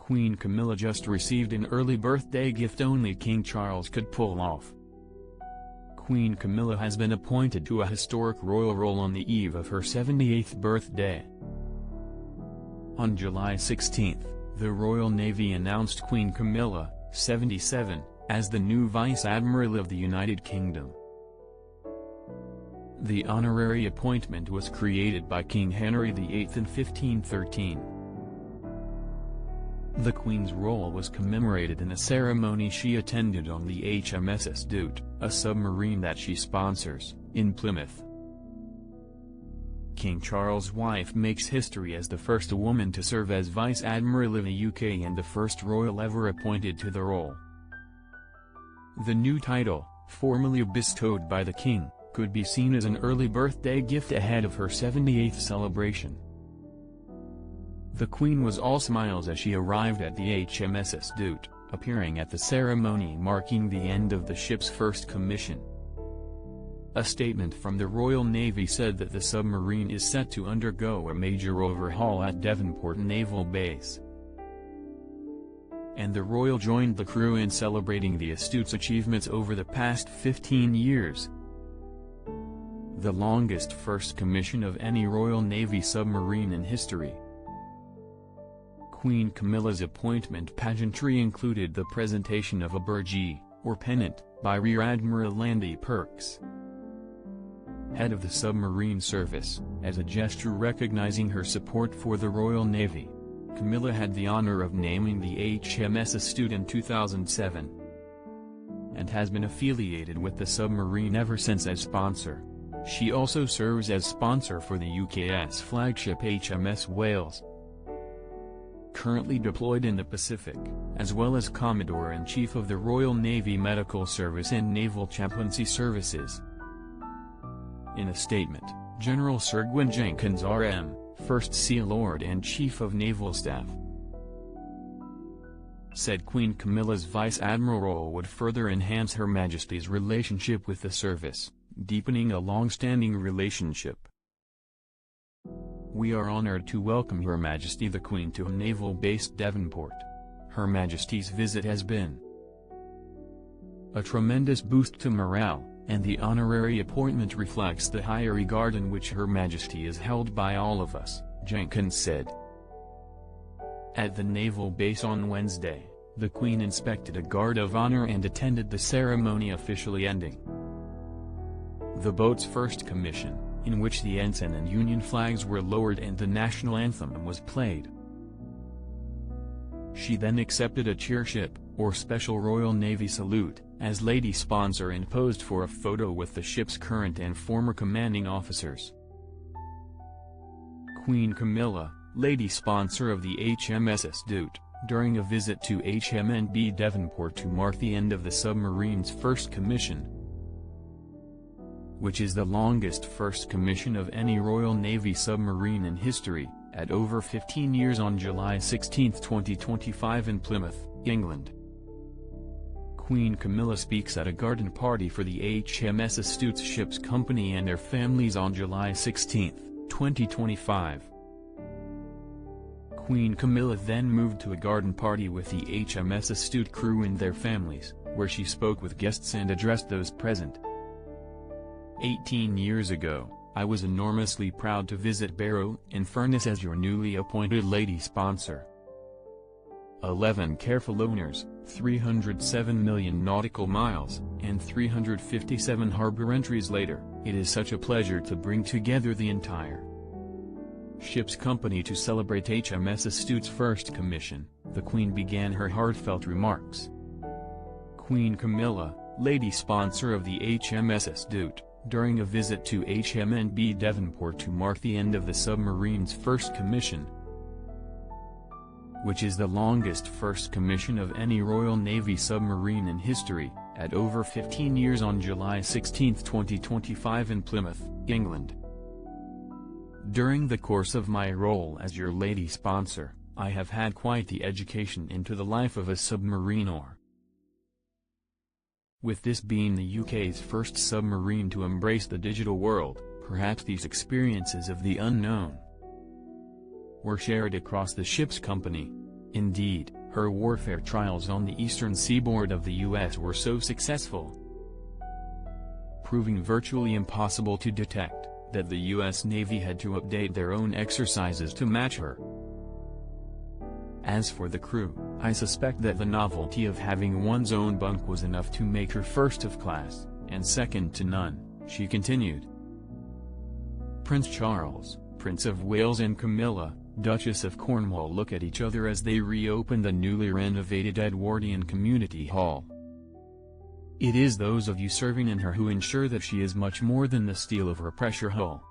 Queen Camilla just received an early birthday gift only King Charles could pull off. Queen Camilla has been appointed to a historic royal role on the eve of her 78th birthday. On July 16, the Royal Navy announced Queen Camilla, 77, as the new Vice Admiral of the United Kingdom. The honorary appointment was created by King Henry VIII in 1513. The Queen's role was commemorated in a ceremony she attended on the HMS Astute, a submarine that she sponsors, in Plymouth. King Charles' wife makes history as the first woman to serve as Vice Admiral in the UK and the first royal ever appointed to the role. The new title, formally bestowed by the King, could be seen as an early birthday gift ahead of her 78th celebration. The Queen was all smiles as she arrived at the HMS Astute, appearing at the ceremony marking the end of the ship's first commission. A statement from the Royal Navy said that the submarine is set to undergo a major overhaul at Devonport Naval Base. And the Royal joined the crew in celebrating the Astute's achievements over the past 15 years. The longest first commission of any Royal Navy submarine in history. Queen Camilla's appointment pageantry included the presentation of a burgee, or pennant, by Rear Admiral Landy Perks, head of the submarine service, as a gesture recognizing her support for the Royal Navy. Camilla had the honor of naming the HMS Astute in 2007, and has been affiliated with the submarine ever since as sponsor. She also serves as sponsor for the UK's flagship HMS Wales, currently deployed in the Pacific, as well as Commodore-in-Chief of the Royal Navy Medical Service and Naval Chaplaincy Services. In a statement, General Sir Gwyn Jenkins RM, First Sea Lord and Chief of Naval Staff, said Queen Camilla's Vice Admiral role would further enhance Her Majesty's relationship with the service, deepening a long-standing relationship. We are honored to welcome Her Majesty the Queen to Naval Base Devonport. Her Majesty's visit has been a tremendous boost to morale, and the honorary appointment reflects the high regard in which Her Majesty is held by all of us, Jenkins said. At the naval base on Wednesday, the Queen inspected a guard of honor and attended the ceremony officially ending the boat's first commission, in which the ensign and Union flags were lowered and the national anthem was played. She then accepted a cheership, or Special Royal Navy salute, as lady sponsor and posed for a photo with the ship's current and former commanding officers. Queen Camilla, lady sponsor of the HMS Astute, during a visit to HMNB Devonport to mark the end of the submarine's first commission, which is the longest first commission of any Royal Navy submarine in history, at over 15 years on July 16, 2025 in Plymouth, England. Queen Camilla speaks at a garden party for the HMS Astute's ship's company and their families on July 16, 2025. Queen Camilla then moved to a garden party with the HMS Astute crew and their families, where she spoke with guests and addressed those present. 18 years ago, I was enormously proud to visit Barrow-in-Furness as your newly appointed lady sponsor. 11 careful owners, 307 million nautical miles, and 357 harbor entries later, it is such a pleasure to bring together the entire ship's company to celebrate HMS Astute's first commission. The Queen began her heartfelt remarks. Queen Camilla, lady sponsor of the HMS Astute, during a visit to HMNB Devonport to mark the end of the submarine's first commission, which is the longest first commission of any Royal Navy submarine in history, at over 15 years on July 16, 2025 in Plymouth, England. During the course of my role as your lady sponsor, I have had quite the education into the life of a submariner. With this being the UK's first submarine to embrace the digital world, perhaps these experiences of the unknown were shared across the ship's company. Indeed, her warfare trials on the eastern seaboard of the U.S. were so successful, proving virtually impossible to detect, that the U.S. Navy had to update their own exercises to match her. As for the crew, I suspect that the novelty of having one's own bunk was enough to make her first of class, and second to none, she continued. Prince Charles, Prince of Wales and Camilla, Duchess of Cornwall look at each other as they reopen the newly renovated Edwardian Community Hall. It is those of you serving in her who ensure that she is much more than the steel of her pressure hull,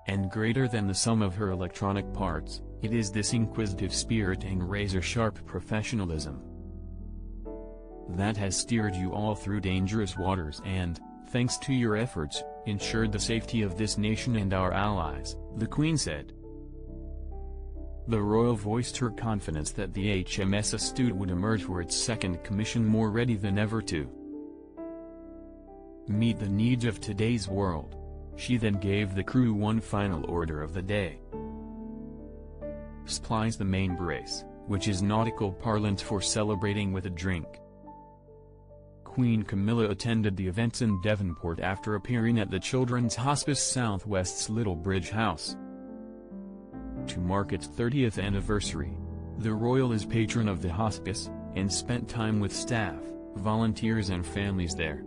and greater than the sum of her electronic parts. It is this inquisitive spirit and razor-sharp professionalism that has steered you all through dangerous waters and, thanks to your efforts, ensured the safety of this nation and our allies, the Queen said. The royal voiced her confidence that the HMS Astute would emerge for its second commission more ready than ever to meet the needs of today's world. She then gave the crew one final order of the day. Splice the main brace, which is nautical parlance for celebrating with a drink. Queen Camilla attended the events in Devonport after appearing at the Children's Hospice Southwest's Little Bridge House to mark its 30th anniversary. The royal is patron of the hospice, and spent time with staff, volunteers and families there.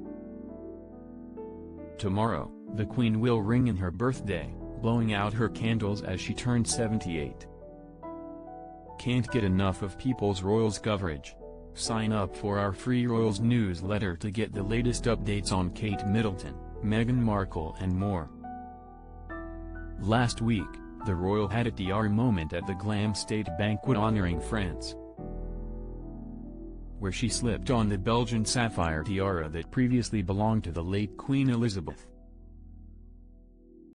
Tomorrow, the Queen will ring in her birthday, blowing out her candles as she turned 78. Can't get enough of People's Royals coverage? Sign up for our free Royals newsletter to get the latest updates on Kate Middleton, Meghan Markle and more. Last week, the royal had a tiara moment at the glam state banquet honoring France, where she slipped on the Belgian sapphire tiara that previously belonged to the late Queen Elizabeth.